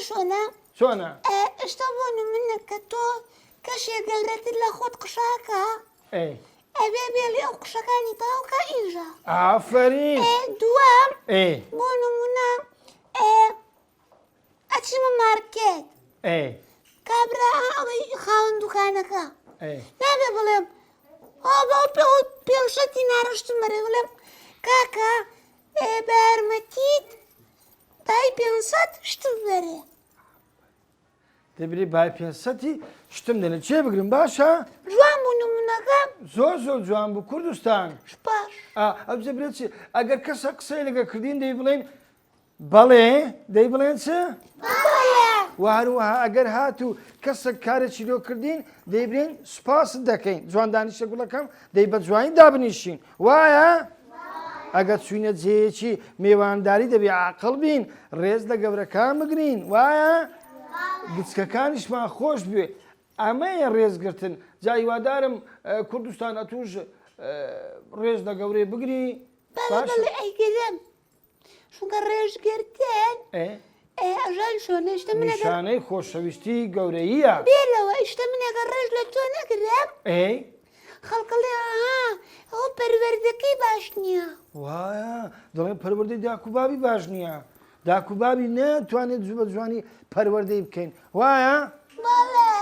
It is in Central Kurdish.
شۆنە چۆنە؟ ئێشتا بۆ نمونە کە تۆ کەشێک گەورەتر لە خۆت قشاکە ئەبێ بێڵی ئەو قشەکانی تاوکە ئیژە ئافرین دووەم بۆ نمونە ئەچمە مارکێت کابرا ئەڵی خاوەن دوکانەکە نابێ بڵێم پێڵشەتی ناڕشتم بەرێ بڵێم کاکە بە یارمەتیت دای 500 شتم بەرێ دەبێت بای 500 شتم دێنە چێ بگرم باشە؟ جوان بوو نمونەکە زۆر زۆر جوان بوو کوردستان باش ئەو برێت چی ئەگەر کەسە قسەی لەگە کردین دەی بڵێن بەڵێ دەی بڵێن چ؟ وهروەها ئەگەر هاتوو کەسێک کارێکی لۆ کردین دەیبرێن سوپاست دەکەین جوان دانیشتە گوڵەکەم دەی بە جوانی دابنیشین وایە؟ ئەگەر چوینە جێیەکی میێوانداری دەبێ عاقڵ بین ڕێز لە گەورەکان بگرین وایە؟ گچکەکانیشمان خۆش بێ ئەمەیە ڕێزگرتن جا هیوادارم کوردستان ئەتوش ڕێز لە گەورەی بگری ئەیگەدەم چونکە ڕێژگرتن ئەژان شۆنە شتە منە نیشانەی خۆشەویستی گەورەیە بێرەوە شتە منێگە ڕێژ لە تۆ نەگرم خەڵکەڵێ ئەو پەروەردەکەی باش نییە وایە دەڵێن پەروەردەی داکوبابی باش نییە داکوبابی نەتوانێت زوو بە جوانی پەروەردەی بکەین وایە؟ بەڵێ